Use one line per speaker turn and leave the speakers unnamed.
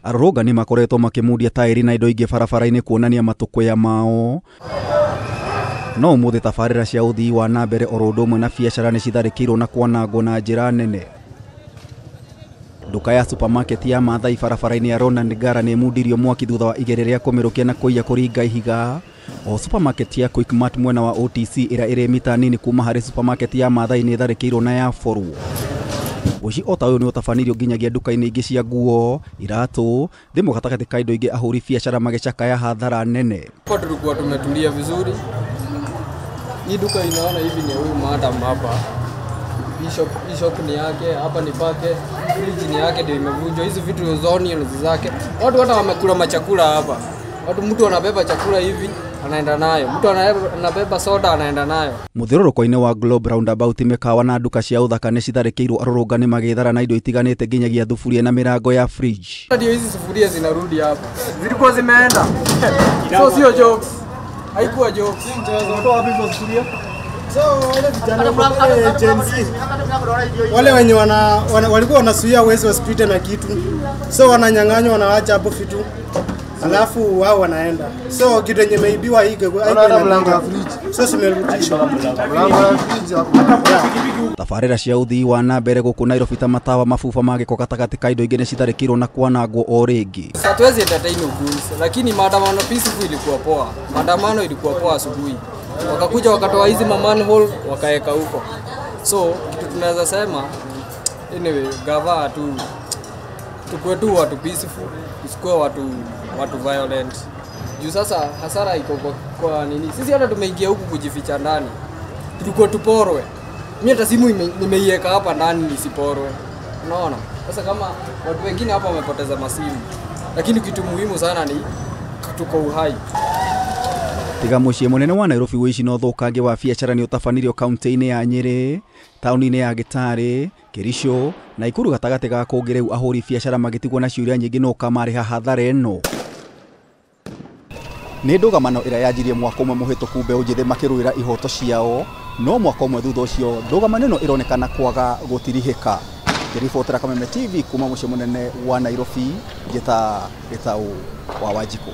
Arũrũngani makoretwo makimundia tairi na indo ingĩ barabara-inĩ kuonania matũkũya mao. No ũmũthĩ tabarĩra cia ũthii wa na mbere oro ũndũ ũmwe na biacara nĩ citharĩkĩirwo na kwanangwo na njĩra nene. Nduka ya supermarket ya Maathai barabara-inĩ ya Ronald Ngara nĩ ĩmundirio mwaki thutha wa igere rĩa kũmĩrũkia na kũiya kũringa ihiga. O supermarket ya Quickmart mwena wa OTC ĩrĩa ĩrĩ mita nini kuma harĩ supermarket ya Maathai nĩ ĩtharĩkĩirwo na yaborwo. Ũici o ta ũyũ nĩ ũtabanirio nginyagia nduka-inĩ ingĩ cia nguo, iratũ, thimũ gatagatĩ ka indo ingĩ ahũri biacara magĩcakaya hathara nene.
Kwa tulikuwa tumetulia vizuri. Hii duka inaona hivi ni huyu madam hapa. Hii shop ni yake, hapa ni pake, fridge ni yake ndio imevunjwa. Hizi vitu zoni ni zake. Watu hata wamekula machakula hapa. Mtu anabeba chakula hivi anaenda nayo. Mtu anabeba soda anaenda nayo.
Mũthiũrũrũko-inĩ wa Globe Roundabout mĩkawa na nduka cia ũthaka nĩ citharĩkĩirwo arũrũngani magĩthara na indo itiganĩte nginyagia thuburia na mĩrango ya fridge.
Ndio hizi sufuria zinarudi hapa. Zilikuwa zimeenda. So sio jokes. Haikuwa jokes.
Wale wenye walikuwa wanasuia wezi wasipite na kitu. So wananyang'anywa wanaacha hapo vitu. Alafu wao wanaenda. So kitu yenye imeibiwa hiki haiko mlango wa fridge. So simerudishwa mlango wa fridge hapo.
Tabarĩra cia ũthii wa na mbere gũkũ Nairobi ta matawa mabuba magĩko gatagatĩ ka indo ingĩ nĩ citharĩkĩirwo na kwanangwo o rĩngĩ.
Hatuwezi entertain uguzi, lakini maandamano peaceful ilikuwa poa. Maandamano ilikuwa poa asubuhi. Wakakuja wakatoa hizi manhole wakaeka huko. So kitu tunaweza sema anyway gava tukue tu watu peaceful, tusikue watu violent. Juu sasa hasara iko kwa nini? Sisi hata tumeingia huku kujificha ndani. Tulikuwa tuporwe. Mimi hata simu nimeiweka hapa ndani nisiporwe. Unaona? Sasa kama watu wengine hapa wamepoteza masimu. Lakini kitu muhimu sana ni tuko uhai.
Tiga mũciĩ mũnene wa Nairobi wĩici na ũthũkangia wa biacara nĩ ũtabanirio kaunti-inĩ ya Nyeri, taũni-inĩ ya Gĩtarĩ, Kericho, na Ikuru gatagatĩ ga kũngĩ rĩu ahũri biacara magĩtigwo na ciũria nyingĩ no kamarĩha hathara ĩno. Nĩ ndũgamano ĩrĩa yanjirie mwaka ũmwe mũhĩtũku mbeũ njĩthĩ makĩrũĩra ihoto ciao, no mwaka ũmwe thutha ũcio ndũgamano ĩno ĩronekana kwaga gũtirihĩka. Ngĩribotera Kameme TV kuma mũciĩ mũnene wa Nairobi, Gĩtaũ wa Wanjikũ.